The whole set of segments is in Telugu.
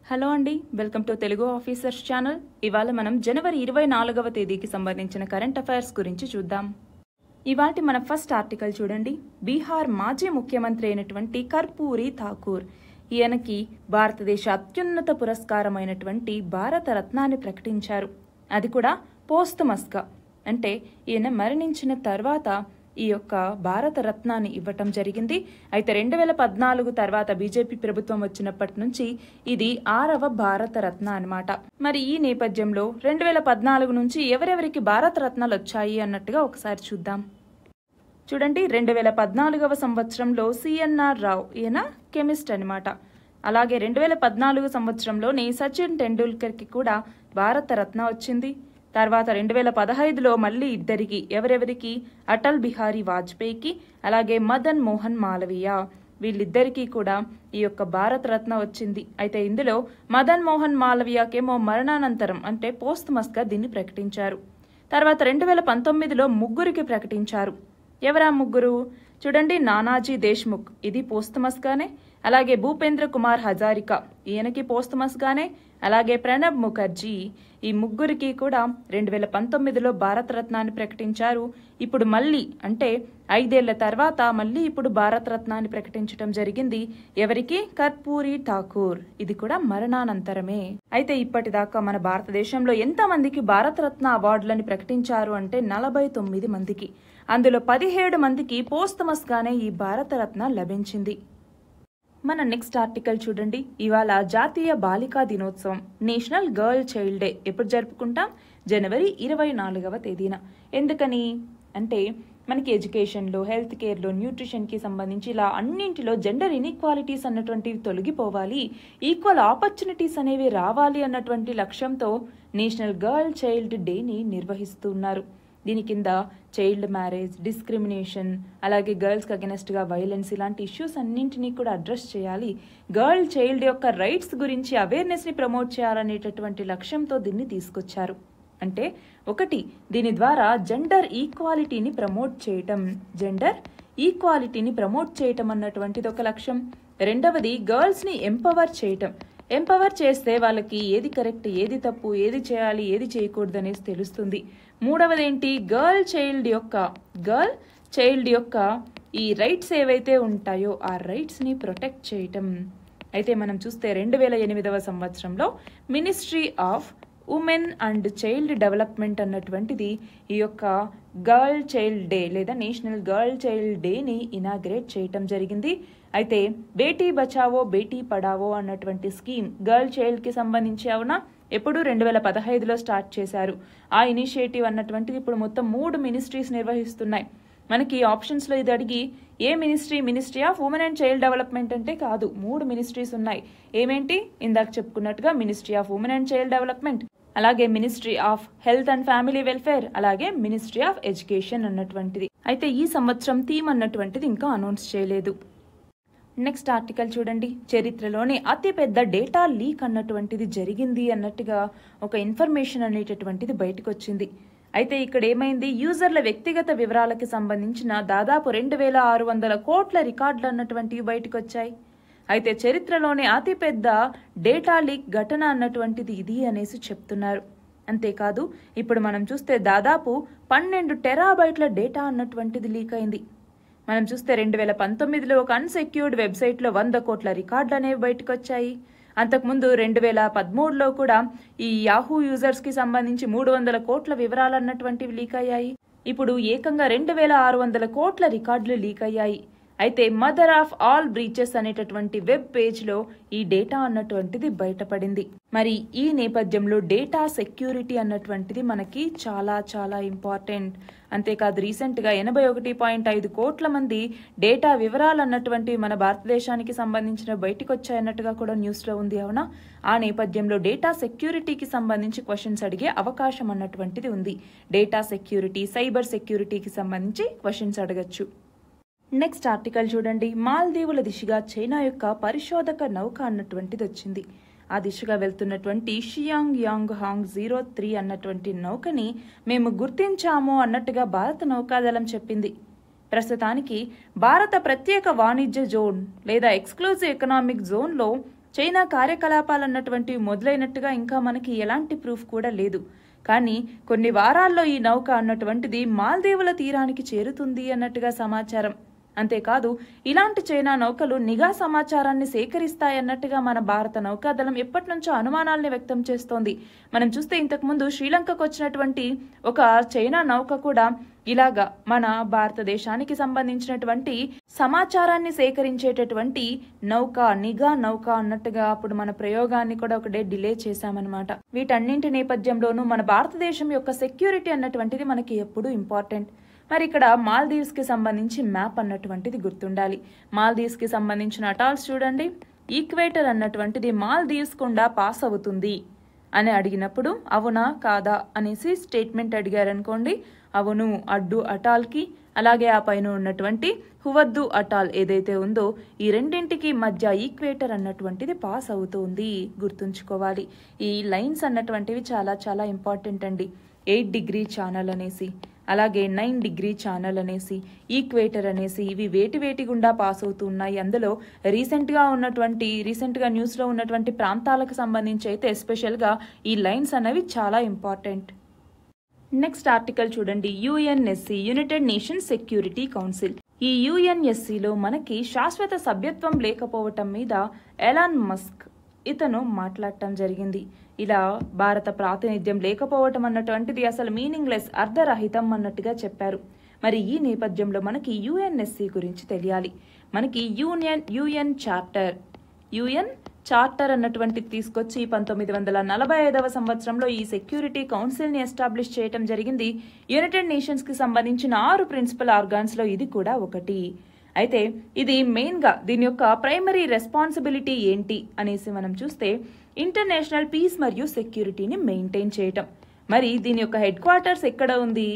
హలో అండి, welcome to Telugu officers channel. ఇవాళ మనం జనవరి 24వ తేదీకి సంబంధించిన కరెంట్ అఫైర్స్ గురించి చూద్దాం. ఇవాల్టి మన ఫస్ట్ ఆర్టికల్ చూడండి. బీహార్ మాజీ ముఖ్యమంత్రి అయినటువంటి కర్పూరి ఠాకూర్, ఈయనకి భారతదేశ అత్యున్నత పురస్కారమైనటువంటి భారత రత్నాన్ని ప్రకటించారు. అది కూడా పోస్టమస్గా, అంటే ఈయన మరణించిన తర్వాత ఈ యొక్క భారత రత్నాన్ని ఇవ్వటం జరిగింది. అయితే 2014 తర్వాత బీజేపీ ప్రభుత్వం వచ్చినప్పటి నుంచి ఇది 6వ భారత రత్న అన్నమాట. మరి ఈ నేపథ్యంలో 2014 నుంచి ఎవరెవరికి భారత రత్నాలు వచ్చాయి అన్నట్టుగా ఒకసారి చూద్దాం. చూడండి, 2014వ సంవత్సరంలో సిఎన్ఆర్ రావు, ఈయన కెమిస్ట్ అనమాట. అలాగే 2014 సంవత్సరంలోనే సచిన్ టెండూల్కర్కి కూడా భారత రత్న వచ్చింది. తర్వాత 2015లో మళ్ళీ ఇద్దరికి, ఎవరెవరికి, అటల్ బిహారీ వాజ్పేయికి, అలాగే మదన్ మోహన్ మాలవీయ, వీళ్ళిద్దరికీ కూడా ఈ యొక్క భారత రత్న వచ్చింది. అయితే ఇందులో మదన్ మోహన్ మాలవీయకేమో మరణానంతరం, అంటే పోస్టమస్గా దీన్ని ప్రకటించారు. తర్వాత 2019లో ముగ్గురికి ప్రకటించారు. ఎవరా ముగ్గురు? చూడండి, నానాజీ దేశ్ముఖ్, ఇది పోస్టమస్గానే. అలాగే భూపేంద్ర కుమార్ హజారికా, ఈయనకి పోస్టమస్గానే. అలాగే ప్రణబ్ ముఖర్జీ, ఈ ముగ్గురికి కూడా 2019లో భారత రత్నాన్ని ప్రకటించారు. ఇప్పుడు మళ్ళీ, అంటే 5 ఏళ్ల తర్వాత మళ్ళీ ఇప్పుడు భారత రత్నాన్ని ప్రకటించడం జరిగింది. ఎవరికి? కర్పూరి ఠాకూర్, ఇది కూడా మరణానంతరమే. అయితే ఇప్పటిదాకా మన భారతదేశంలో ఎంతమందికి భారత రత్న అవార్డులని ప్రకటించారు అంటే 49 మందికి. అందులో 17 మందికి పోస్టమస్గానే ఈ భారత రత్న లభించింది. మన నెక్స్ట్ ఆర్టికల్ చూడండి. ఇవాళ జాతీయ బాలికా దినోత్సవం, నేషనల్ గర్ల్ చైల్డ్ డే. ఎప్పుడు జరుపుకుంటాం? జనవరి 24వ తేదీన. ఎందుకని అంటే మనకి ఎడ్యుకేషన్లో, హెల్త్ కేర్లో, న్యూట్రిషన్కి సంబంధించి ఇలా అన్నింటిలో జెండర్ ఇన్ఈక్వాలిటీస్ అన్నటువంటివి తొలగిపోవాలి, ఈక్వల్ ఆపర్చునిటీస్ అనేవి రావాలి అన్నటువంటి లక్ష్యంతో నేషనల్ గర్ల్ చైల్డ్ డేని నిర్వహిస్తున్నారు. దీని కింద చైల్డ్ మ్యారేజ్, డిస్క్రిమినేషన్, అలాగే గర్ల్స్కి అగెనెస్ట్గా వైలెన్స్, ఇలాంటి ఇష్యూస్ అన్నింటినీ కూడా అడ్రస్ చేయాలి. గర్ల్ చైల్డ్ యొక్క రైట్స్ గురించి అవేర్నెస్ని ప్రమోట్ చేయాలనేటటువంటి లక్ష్యంతో దీన్ని తీసుకొచ్చారు. అంటే ఒకటి, దీని ద్వారా జెండర్ ఈక్వాలిటీని ప్రమోట్ చేయటం, జెండర్ ఈక్వాలిటీని ప్రమోట్ చేయటం అన్నటువంటిది ఒక లక్ష్యం. రెండవది, గర్ల్స్ని ఎంపవర్ చేయటం. ఎంపవర్ చేస్తే వాళ్ళకి ఏది కరెక్ట్, ఏది తప్పు, ఏది చేయాలి, ఏది చేయకూడదు అనేది తెలుస్తుంది. మూడవది ఏంటి? గర్ల్ చైల్డ్ యొక్క ఈ రైట్స్ ఏవైతే ఉంటాయో ఆ రైట్స్ని ప్రొటెక్ట్ చేయటం. అయితే మనం చూస్తే 2008వ సంవత్సరంలో ministry of women and child development అన్నటువంటిది ఈ యొక్క గర్ల్ చైల్డ్ డే లేదా నేషనల్ గర్ల్ చైల్డ్ డేని ఇనాగ్రేట్ చేయటం జరిగింది. అయితే బేటీ బచావో బేటీ పడావో అన్నటువంటి స్కీమ్ గర్ల్ చైల్డ్కి సంబంధించి అవునా, ఎప్పుడు 2015లో స్టార్ట్ చేశారు. ఆ ఇనిషియేటివ్ అన్నటువంటిది ఇప్పుడు మొత్తం 3 మినిస్ట్రీస్ నిర్వహిస్తున్నాయి. మనకి ఆప్షన్స్లో ఇది అడిగి ఏ ministry? Ministry of women and child development అంటే కాదు, 3 మినిస్ట్రీస్ ఉన్నాయి. ఏమేంటి? ఇందాక చెప్పుకున్నట్టుగా ministry of women and child development, అలాగే ministry of health and family welfare, అలాగే మినిస్ట్రీ ఆఫ్ ఎడ్యుకేషన్ అన్నటువంటిది. అయితే ఈ సంవత్సరం థీమ్ అన్నటువంటిది ఇంకా అనౌన్స్ చేయలేదు. నెక్స్ట్ ఆర్టికల్ చూడండి. చరిత్రలోనే అతిపెద్ద డేటా లీక్ అన్నటువంటిది జరిగింది అన్నట్టుగా ఒక ఇన్ఫర్మేషన్ అనేటటువంటిది బయటకు వచ్చింది. అయితే ఇక్కడ ఏమైంది? యూజర్ల వ్యక్తిగత వివరాలకి సంబంధించిన దాదాపు 2600 కోట్ల రికార్డులు అన్నటువంటివి బయటకు వచ్చాయి. అయితే చరిత్రలోనే అతిపెద్ద డేటా లీక్ ఘటన అన్నటువంటిది ఇది అనేసి చెప్తున్నారు. అంతేకాదు, ఇప్పుడు మనం చూస్తే దాదాపు 12 టెరాబైట్ల డేటా అన్నటువంటిది లీక్ అయింది. మనం చూస్తే 2019లో ఒక అన్సెక్యూర్డ్ వెబ్సైట్లో 100 కోట్ల రికార్డులు అనేవి బయటకు వచ్చాయి. అంతకుముందు 2013లో కూడా ఈ యాహూ యూజర్స్కి సంబంధించి 300 కోట్ల వివరాలు అన్నటువంటివి లీక్ అయ్యాయి. ఇప్పుడు ఏకంగా 2600 కోట్ల రికార్డులు లీక్ అయ్యాయి. అయితే మదర్ ఆఫ్ ఆల్ బ్రీచెస్ అనేటటువంటి వెబ్ పేజ్లో ఈ డేటా అన్నటువంటిది బయటపడింది. మరి ఈ నేపథ్యంలో డేటా సెక్యూరిటీ అన్నటువంటిది మనకి చాలా చాలా ఇంపార్టెంట్. అంతేకాదు, రీసెంట్గా 81.5 కోట్ల మంది డేటా వివరాలు అన్నటువంటివి మన భారతదేశానికి సంబంధించిన బయటకు వచ్చాయన్నట్టుగా కూడా న్యూస్లో ఉంది అవునా. ఆ నేపథ్యంలో డేటా సెక్యూరిటీకి సంబంధించి క్వశ్చన్స్ అడిగే అవకాశం అన్నటువంటిది ఉంది. డేటా సెక్యూరిటీ, సైబర్ సెక్యూరిటీకి సంబంధించి క్వశ్చన్స్ అడగచ్చు. నెక్స్ట్ ఆర్టికల్ చూడండి. మాల్దీవుల దిశగా చైనా యొక్క పరిశోధక నౌక అన్నటువంటిది వచ్చింది. ఆ దిశగా వెళ్తున్నటువంటి షియాంగ్ యాంగ్ హాంగ్ 03 అన్నటువంటి నౌకని మేము గుర్తించాము అన్నట్టుగా భారత నౌకాదళం చెప్పింది. ప్రస్తుతానికి భారత ప్రత్యేక వాణిజ్య జోన్ లేదా ఎక్స్క్లూజివ్ ఎకనామిక్ జోన్లో చైనా కార్యకలాపాలు అన్నటువంటివి మొదలైనట్టుగా ఇంకా మనకి ఎలాంటి ప్రూఫ్ కూడా లేదు. కానీ కొన్ని వారాల్లో ఈ నౌక అన్నటువంటిది మాల్దీవుల తీరానికి చేరుతుంది అన్నట్టుగా సమాచారం. అంతేకాదు ఇలాంటి చైనా నౌకలు నిఘా సమాచారాన్ని సేకరిస్తాయన్నట్టుగా మన భారత నౌకాదళం ఎప్పటి నుంచో అనుమానాల్ని వ్యక్తం చేస్తోంది. మనం చూస్తే ఇంతకుముందు శ్రీలంకకు వచ్చినటువంటి ఒక చైనా నౌక కూడా ఇలాగా మన భారతదేశానికి సంబంధించినటువంటి సమాచారాన్ని సేకరించేటటువంటి నౌక, నిఘా నౌక అన్నట్టుగా అప్పుడు మన ప్రయోగాన్ని కూడా ఒక డే డిలే చేశామన్నమాట. వీటన్నింటి నేపథ్యంలోనూ మన భారతదేశం యొక్క సెక్యూరిటీ అన్నటువంటిది మనకి ఎప్పుడూ ఇంపార్టెంట్. మరి ఇక్కడ మాల్దీవ్స్ కి సంబంధించి మ్యాప్ అన్నటువంటిది గుర్తుండాలి. మాల్దీవ్స్ కి సంబంధించిన అటాల్స్ చూడండి. ఈక్వేటర్ అన్నటువంటిది మాల్దీవ్స్ గుండా పాస్ అవుతుంది అని అడిగినప్పుడు అవునా కాదా అనేసి స్టేట్మెంట్ అడిగారనుకోండి, అవును అడ్డు అటాల్కి, అలాగే ఆ పైన ఉన్నటువంటి హువద్దు అటాల్ ఏదైతే ఉందో ఈ రెండింటికి మధ్య ఈక్వేటర్ అన్నటువంటిది పాస్ అవుతుంది, గుర్తుంచుకోవాలి. ఈ లైన్స్ అన్నటువంటివి చాలా చాలా ఇంపార్టెంట్ అండి. 8 డిగ్రీ ఛానల్ అనేసి, అలాగే 9 డిగ్రీ ఛానల్ అనేసి, ఈక్వేటర్ అనేసి ఇవి వేటి గుండా పాస్ అవుతున్నాయి. అందులో రీసెంట్గా న్యూస్లో ఉన్నటువంటి ప్రాంతాలకు సంబంధించి అయితే ఎస్పెషల్గా ఈ లైన్స్ అనేవి చాలా ఇంపార్టెంట్. నెక్స్ట్ ఆర్టికల్ చూడండి. UNSC, United nations security council. ఈ యుఎన్ఎస్సిలో మనకి శాశ్వత సభ్యత్వం లేకపోవటం మీద ఎలాన్ మస్క్ ఇతను మాట్లాడటం జరిగింది. ఇలా భారత ప్రాతినిధ్యం లేకపోవటం అన్నటువంటిది అసలు మీనింగ్లెస్, అర్ధరహితం అన్నట్టుగా చెప్పారు. మరి ఈ నేపథ్యంలో మనకి యుఎన్ఎస్సి గురించి తెలియాలి. మనకి యుఎన్ చార్టర్ అన్నటువంటిది తీసుకొచ్చి 1945వ సంవత్సరంలో ఈ సెక్యూరిటీ కౌన్సిల్ ని ఎస్టాబ్లిష్ చేయటం జరిగింది. యునైటెడ్ నేషన్స్ కి సంబంధించిన 6 ప్రిన్సిపల్ ఆర్గాన్స్ లో ఇది కూడా ఒకటి. అయితే ఇది మెయిన్ గా దీని యొక్క ప్రైమరీ రెస్పాన్సిబిలిటీ ఏంటి అనేసి మనం చూస్తే ఇంటర్నేషనల్ పీస్ మరియు సెక్యూరిటీని మెయింటైన్ చేయటం. మరి దీని యొక్క హెడ్ క్వార్టర్స్ ఎక్కడ ఉంది?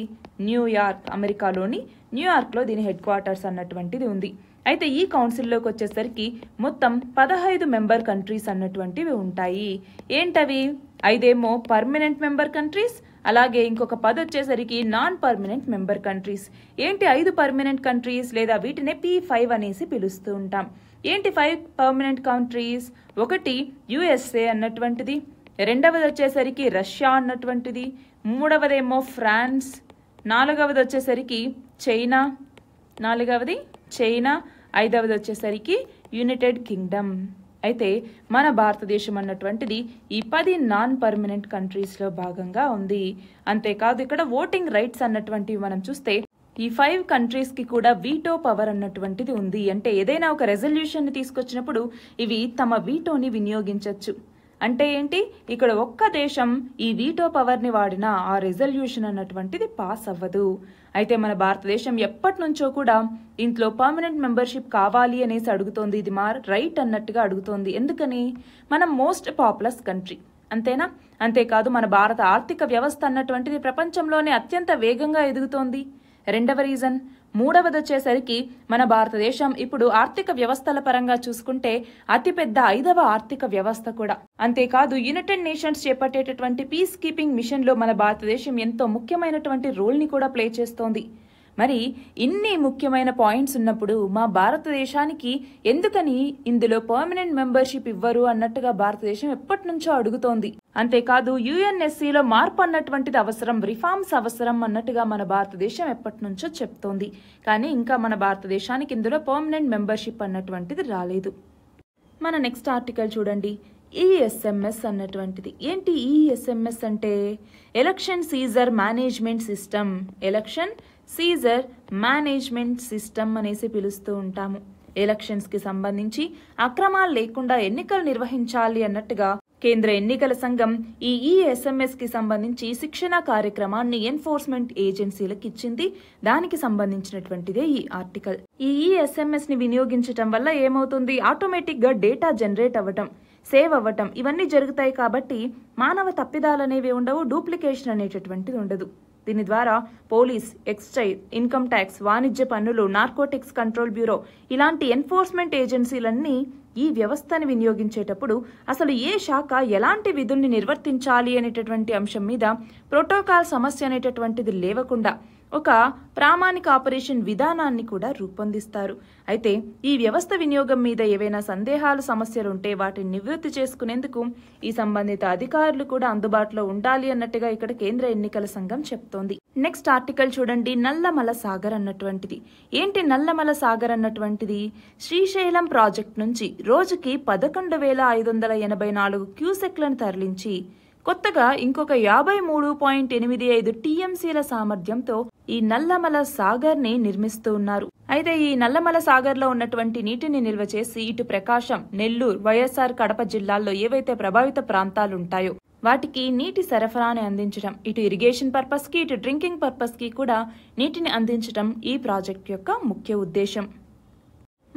న్యూయార్క్, అమెరికాలోని న్యూయార్క్లో దీని హెడ్ క్వార్టర్స్ అన్నటువంటిది ఉంది. అయితే ఈ కౌన్సిల్లోకి వచ్చేసరికి మొత్తం 15 మెంబర్ కంట్రీస్ అన్నటువంటివి ఉంటాయి. ఏంటవి? 5 పర్మనెంట్ మెంబర్ కంట్రీస్, అలాగే ఇంకొక 10 వచ్చేసరికి నాన్ పర్మనెంట్ మెంబర్ కంట్రీస్. ఏంటి 5 పర్మనెంట్ కంట్రీస్, లేదా వీటినే P5 అనేసి పిలుస్తూ ఉంటాం. ఏంటి 5 పర్మనెంట్ కంట్రీస్? ఒకటి యుఎస్ఏ అన్నటువంటిది, రెండవది వచ్చేసరికి రష్యా అన్నటువంటిది, మూడవదేమో ఫ్రాన్స్, నాలుగవది వచ్చేసరికి చైనా, ఐదవది వచ్చేసరికి యునైటెడ్ కింగ్డమ్. అయితే మన భారతదేశం అన్నటువంటిది ఈ 10 నాన్ పర్మనెంట్ కంట్రీస్లో భాగంగా ఉంది. అంతేకాదు ఇక్కడ ఓటింగ్ రైట్స్ అన్నటువంటివి మనం చూస్తే ఈ 5 కంట్రీస్ కి కూడా వీటో పవర్ అన్నటువంటిది ఉంది. అంటే ఏదైనా ఒక రెజల్యూషన్ ని తీసుకొచ్చినప్పుడు ఇవి తమ వీటోని వినియోగించవచ్చు. అంటే ఏంటి? ఇక్కడ ఒక్క దేశం ఈ వీటో పవర్ ని వాడినా ఆ రెజల్యూషన్ అన్నటువంటిది పాస్ అవ్వదు. అయితే మన భారతదేశం ఎప్పటి నుంచో కూడా ఇంట్లో పర్మనెంట్ మెంబర్షిప్ కావాలి అనేసి అడుగుతోంది. ఇది మా రైట్ అన్నట్టుగా అడుగుతోంది. ఎందుకని? మనం మోస్ట్ పాపులస్ కంట్రీ, అంతేనా? అంతేకాదు మన భారత ఆర్థిక వ్యవస్థ అన్నటువంటిది ప్రపంచంలోనే అత్యంత వేగంగా ఎదుగుతోంది. రెండవ రీజన్. మూడవది వచ్చేసరికి మన భారతదేశం ఇప్పుడు ఆర్థిక వ్యవస్థల పరంగా చూసుకుంటే అతిపెద్ద 5వ ఆర్థిక వ్యవస్థ కూడా. అంతేకాదు యునైటెడ్ నేషన్స్ చేపట్టేటటువంటి పీస్ కీపింగ్ మిషన్ లో మన భారతదేశం ఎంతో ముఖ్యమైనటువంటి రోల్ ని కూడా ప్లే చేస్తోంది. మరి ఇన్ని ముఖ్యమైన పాయింట్స్ ఉన్నప్పుడు మా భారతదేశానికి ఎందుకని ఇందులో పర్మనెంట్ మెంబర్షిప్ ఇవ్వరు అన్నట్టుగా భారతదేశం ఎప్పటి నుంచో అడుగుతోంది. అంతేకాదు యుఎన్ఎస్సిలో మార్పు అన్నటువంటిది అవసరం, రిఫార్మ్స్ అవసరం అన్నట్టుగా మన భారతదేశం ఎప్పటి నుంచో చెప్తోంది. కానీ ఇంకా మన భారతదేశానికి ఇందులో పర్మనెంట్ మెంబర్షిప్ అన్నటువంటిది రాలేదు. మన నెక్స్ట్ ఆర్టికల్ చూడండి. ఈఎస్ఎంఎస్ అన్నటువంటిది ఏంటి? ఈఎస్ఎంఎస్ అంటే election seizure management system. Election seizure management system అనేసి పిలుస్తూ ఉంటాము. ఎలక్షన్స్ కి సంబంధించి అక్రమాలు లేకుండా ఎన్నికలు నిర్వహించాలి అన్నట్టుగా కేంద్ర ఎన్నికల సంఘం ఈ ఈఎస్ఎంఎస్ కి సంబంధించి శిక్షణ కార్యక్రమాన్ని ఎన్ఫోర్స్మెంట్ ఏజెన్సీలకు ఇచ్చింది. దానికి సంబంధించినటువంటిదే ఈ ఆర్టికల్. ఈ ఈఎస్ఎంఎస్ ని వినియోగించటం వల్ల ఏమవుతుంది? ఆటోమేటిక్ గా డేటా జనరేట్ అవ్వటం, సేవ్ అవ్వటం ఇవన్నీ జరుగుతాయి. కాబట్టి మానవ తప్పిదాలు అనేవి ఉండవు, డూప్లికేషన్ అనేటటువంటిది ఉండదు. దీని ద్వారా పోలీస్, ఎక్సైజ్, ఇన్కమ్ ట్యాక్స్, వాణిజ్య పన్నులు, నార్కోటిక్స్ కంట్రోల్ బ్యూరో ఇలాంటి ఎన్ఫోర్స్మెంట్ ఏజెన్సీలన్నీ ఈ వ్యవస్థను వినియోగించేటప్పుడు అసలు ఏ శాఖ ఎలాంటి విధుల్ని నిర్వర్తించాలి అనేటటువంటి అంశం మీద ప్రోటోకాల్ సమస్య అనేటటువంటిది లేవకుండా ఒక ప్రామాణిక ఆపరేషన్ విధానాన్ని కూడా రూపొందిస్తారు. అయితే ఈ వ్యవస్థ వినియోగం మీద ఏవైనా సందేహాలు సమస్యలు ఉంటే వాటిని నివృత్తి చేసుకునేందుకు ఈ సంబంధిత అధికారులు కూడా అందుబాటులో ఉండాలి అన్నట్టుగా ఇక్కడ కేంద్ర ఎన్నికల సంఘం చెప్తోంది. నెక్స్ట్ ఆర్టికల్ చూడండి, నల్లమల సాగర్ అన్నటువంటిది. ఏంటి నల్లమల సాగర్ అన్నటువంటిది? శ్రీశైలం ప్రాజెక్ట్ నుంచి రోజుకి 11,584 క్యూసెక్లను తరలించి కొత్తగా ఇంకొక 53.85 టీఎంసీల సామర్థ్యంతో ఈ నల్లమల సాగర్ ని నిర్మిస్తూ ఉన్నారు. అయితే ఈ నల్లమల సాగర్ లో ఉన్నటువంటి నీటిని నిల్వ చేసి ఇటు ప్రకాశం, నెల్లూరు, వైఎస్ఆర్ కడప జిల్లాల్లో ఏవైతే ప్రభావిత ప్రాంతాలు ఉంటాయో వాటికి నీటి సరఫరాని అందించడం, ఇటు ఇరిగేషన్ పర్పస్ కి ఇటు డ్రింకింగ్ పర్పస్ కి కూడా నీటిని అందించడం ఈ ప్రాజెక్ట్ యొక్క ముఖ్య ఉద్దేశం.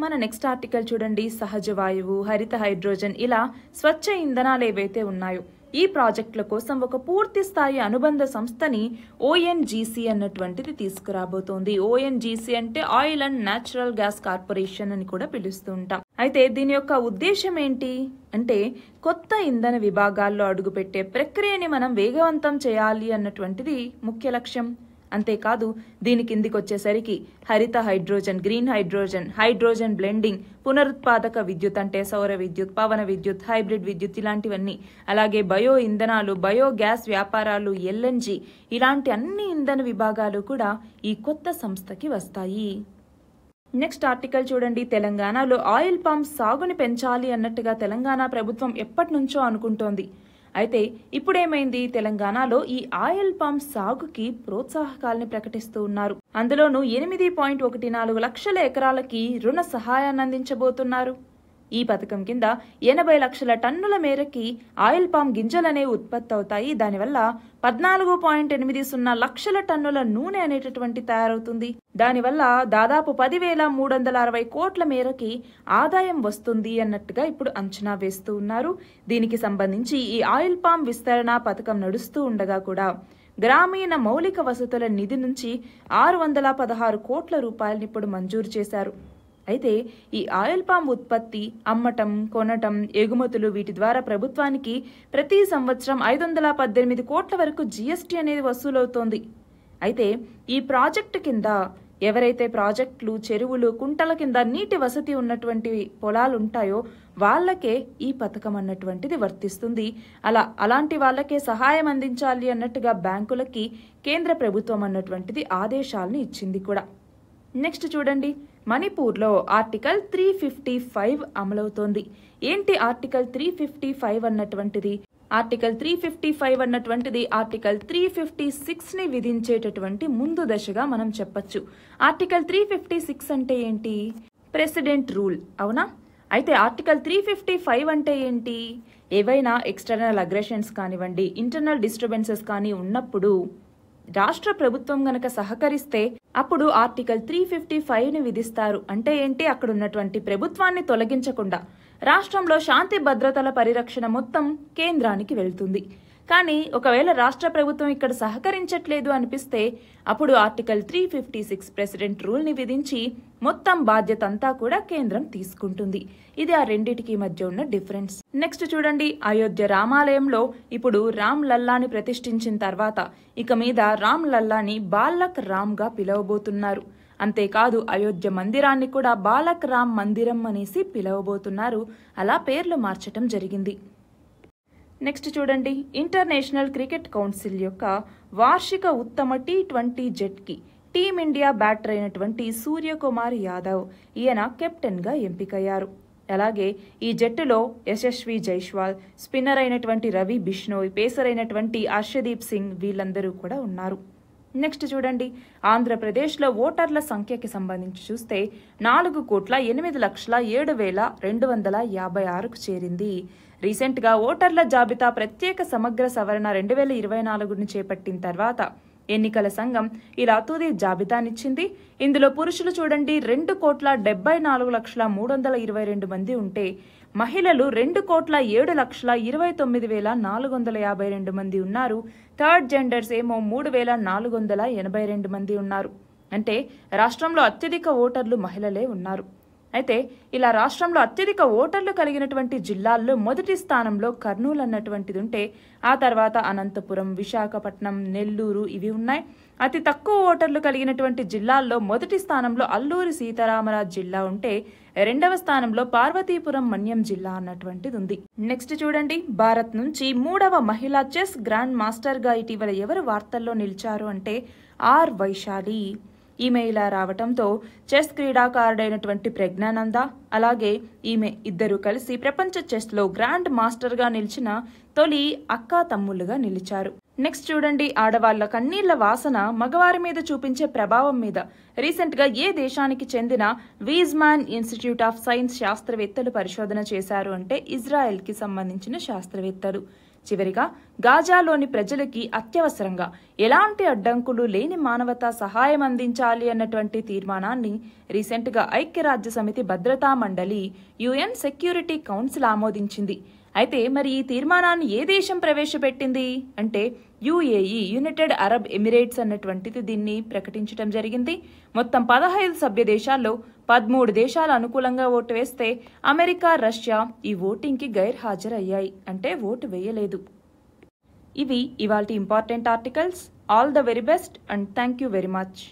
మన నెక్స్ట్ ఆర్టికల్ చూడండి, సహజ వాయువు, హరిత హైడ్రోజన్ ఇలా స్వచ్ఛ ఇంధనాలు ఏవైతే ఉన్నాయో ఈ ప్రాజెక్టుల కోసం ఒక పూర్తి స్థాయి అనుబంధ సంస్థని ఓఎన్జీసీ అన్నటువంటిది తీసుకురాబోతోంది. ఓఎన్జీసీ అంటే oil and natural gas corporation అని కూడా పిలుస్తూ ఉంటాం. అయితే దీని యొక్క ఉద్దేశం ఏంటి అంటే కొత్త ఇంధన విభాగాల్లో అడుగుపెట్టే ప్రక్రియని మనం వేగవంతం చేయాలి అన్నటువంటిది ముఖ్య లక్ష్యం. అంతేకాదు దీని కిందికి వచ్చేసరికి హరిత hydrogen, green hydrogen, hydrogen blending, పునరుత్పాదక విద్యుత్ అంటే సౌర విద్యుత్, పవన విద్యుత్, హైబ్రిడ్ విద్యుత్ ఇలాంటివన్నీ, అలాగే బయో ఇంధనాలు, బయో గ్యాస్ వ్యాపారాలు, ఎల్ఎన్జీ ఇలాంటి అన్ని ఇంధన విభాగాలు కూడా ఈ కొత్త సంస్థకి వస్తాయి. నెక్స్ట్ ఆర్టికల్ చూడండి, తెలంగాణలో ఆయిల్ పామ్ సాగుని పెంచాలి అన్నట్టుగా తెలంగాణ ప్రభుత్వం ఎప్పటి నుంచో అనుకుంటోంది. అయితే ఇప్పుడేమైంది, తెలంగాణలో ఈ ఆయిల్ పామ్ సాగుకి ప్రోత్సాహకాల్ని ప్రకటిస్తూ ఉన్నారు. అందులోనూ 8.14 లక్షల ఎకరాలకి రుణ సహాయాన్ని అందించబోతున్నారు. ఈ పథకం కింద 80 లక్షల టన్నుల మేరకి ఆయిల్ పామ్ గింజలనేవి ఉత్పత్తి అవుతాయి. దానివల్ల 14.80 లక్షల టన్నుల నూనె అనేటటువంటి తయారవుతుంది. దానివల్ల దాదాపు 10,360 కోట్ల మేరకి ఆదాయం వస్తుంది అన్నట్టుగా ఇప్పుడు అంచనా వేస్తూ ఉన్నారు. దీనికి సంబంధించి ఈ ఆయిల్ పామ్ విస్తరణ పథకం నడుస్తూ ఉండగా కూడా గ్రామీణ మౌలిక వసతుల నిధి నుంచి 616 కోట్ల రూపాయలను ఇప్పుడు మంజూరు చేశారు. అయితే ఈ ఆయిల్ పామ్ ఉత్పత్తి, అమ్మటం, కొనటం, ఎగుమతులు వీటి ద్వారా ప్రభుత్వానికి ప్రతి సంవత్సరం 518 కోట్ల వరకు జీఎస్టీ అనేది వసూలవుతోంది. అయితే ఈ ప్రాజెక్టు కింద ఎవరైతే ప్రాజెక్టులు, చెరువులు, కుంటల కింద నీటి వసతి ఉన్నటువంటి పొలాలు ఉంటాయో వాళ్ళకే ఈ పథకం అన్నటువంటిది వర్తిస్తుంది. అలాంటి వాళ్ళకే సహాయం అందించాలి అన్నట్టుగా బ్యాంకులకి కేంద్ర ప్రభుత్వం అన్నటువంటిది ఆదేశాలను ఇచ్చింది కూడా. నెక్స్ట్ చూడండి, మణిపూర్లో ఆర్టికల్ 355 అమలవుతోంది. ఏంటి ఆర్టికల్ 355 అన్నటువంటిది? ఆర్టికల్ 355 అన్నటువంటిది ఆర్టికల్ 356ని విధించేటటువంటి ముందు దశగా మనం చెప్పొచ్చు. ఆర్టికల్ 356 అంటే ఏంటి? ప్రెసిడెంట్ రూల్, అవునా? అయితే ఆర్టికల్ 355 అంటే ఏంటి? ఏవైనా ఎక్స్టర్నల్ అగ్రెషన్స్ కానివ్వండి, ఇంటర్నల్ డిస్టర్బెన్సెస్ కానీ ఉన్నప్పుడు రాష్ట్ర ప్రభుత్వం గనక సహకరిస్తే అప్పుడు ఆర్టికల్ 355ని విధిస్తారు. అంటే ఏంటి? అక్కడ ఉన్నటువంటి ప్రభుత్వాన్ని తొలగించకుండా రాష్ట్రంలో శాంతి భద్రతల పరిరక్షణ మొత్తం కేంద్రానికి వెళ్తుంది. కానీ ఒకవేళ రాష్ట్ర ప్రభుత్వం ఇక్కడ సహకరించట్లేదు అనిపిస్తే అప్పుడు ఆర్టికల్ 356 ప్రెసిడెంట్ రూల్ని విధించి మొత్తం బాధ్యత అంతా కూడా కేంద్రం తీసుకుంటుంది. ఇది ఆ రెండిటికి మధ్య ఉన్న డిఫరెన్స్. నెక్స్ట్ చూడండి, అయోధ్య రామాలయంలో ఇప్పుడు రామ్ లల్లాని ప్రతిష్ఠించిన తర్వాత ఇక మీద రామ్ లల్లాని బాలక్ రామ్ గా పిలవబోతున్నారు. అంతేకాదు అయోధ్య మందిరాన్ని కూడా బాలక్ రామ్ మందిరం అనేసి పిలవబోతున్నారు. అలా పేర్లు మార్చటం జరిగింది. నెక్స్ట్ చూడండి, ఇంటర్నేషనల్ క్రికెట్ కౌన్సిల్ యొక్క వార్షిక ఉత్తమ T20 జట్కి టీమిండియా బ్యాటర్ అయినటువంటి సూర్యకుమార్ యాదవ్ ఈయన కెప్టెన్గా ఎంపికయ్యారు. అలాగే ఈ జట్టులో యశస్వి జైస్వాల్, స్పిన్నర్ అయినటువంటి రవి బిష్ణోయ్, పేసర్ అయినటువంటి హర్షదీప్ సింగ్ వీళ్ళందరూ కూడా ఉన్నారు. నెక్స్ట్ చూడండి, ఆంధ్రప్రదేశ్లో ఓటర్ల సంఖ్యకి సంబంధించి చూస్తే 4,08,07,256కు చేరింది. రీసెంట్గా ఓటర్ల జాబితా ప్రత్యేక సమగ్ర సవరణ 2024ని చేపట్టిన తర్వాత ఎన్నికల సంఘం ఇలా తుది జాబితానిచ్చింది. ఇందులో పురుషులు చూడండి 2,74,322 మంది ఉంటే మహిళలు 2,07,29,452 మంది ఉన్నారు. థర్డ్ జెండర్స్ ఏమో 3,482 మంది ఉన్నారు. అంటే రాష్ట్రంలో అత్యధిక ఓటర్లు మహిళలే ఉన్నారు. అయితే ఇలా రాష్ట్రంలో అత్యధిక ఓటర్లు కలిగినటువంటి జిల్లాల్లో మొదటి స్థానంలో కర్నూలు అన్నటువంటిది ఉంటే ఆ తర్వాత అనంతపురం, విశాఖపట్నం, నెల్లూరు ఇవి ఉన్నాయి. అతి తక్కువ ఓటర్లు కలిగినటువంటి జిల్లాల్లో మొదటి స్థానంలో అల్లూరి సీతారామరాజు జిల్లా ఉంటే రెండవ స్థానంలో పార్వతీపురం మన్యం జిల్లా అన్నటువంటిది ఉంది. నెక్స్ట్ చూడండి, భారత్ నుంచి 3వ మహిళా చెస్ గ్రాండ్ మాస్టర్ గా ఇటీవల ఎవరు వార్తల్లో నిలిచారు అంటే ఆర్ వైశాలి. ఈమె ఇలా రావటంతో చెస్ క్రీడాకారుడైనటువంటి ప్రజ్ఞానంద అలాగే ఈమె ఇద్దరు కలిసి ప్రపంచ చెస్లో గ్రాండ్ మాస్టర్గా నిలిచిన తొలి అక్కా తమ్ముళ్లుగా నిలిచారు. నెక్స్ట్ చూడండి, ఆడవాళ్ల కన్నీళ్ల వాసన మగవారి మీద చూపించే ప్రభావం మీద రీసెంట్గా ఏ దేశానికి చెందిన వీజ్మాన్ ఇన్స్టిట్యూట్ ఆఫ్ సైన్స్ శాస్త్రవేత్తలు పరిశోధన చేశారు అంటే ఇజ్రాయెల్కి సంబంధించిన శాస్త్రవేత్తలు. చివరిగా, గాజాలోని ప్రజలకి అత్యవసరంగా ఎలాంటి అడ్డంకులు లేని మానవతా సహాయం అందించాలి అన్నటువంటి తీర్మానాన్ని రీసెంట్గా ఐక్యరాజ్య సమితి భద్రతా మండలి యుఎన్ సెక్యూరిటీ కౌన్సిల్ ఆమోదించింది. అయితే మరి ఈ తీర్మానాన్ని ఏ దేశం ప్రవేశపెట్టింది అంటే యుఏఈ, యునైటెడ్ అరబ్ ఎమిరేట్స్ అన్నటువంటిది దీన్ని ప్రకటించడం జరిగింది. మొత్తం 15 సభ్య దేశాల్లో 13 దేశాలు అనుకూలంగా ఓటు వేస్తే అమెరికా, రష్యా ఈ ఓటింగ్కి గైర్హాజరయ్యాయి, అంటే ఓటు వేయలేదు. ఇవి ఇవాల్టి important articles. All the very best and thank you very much.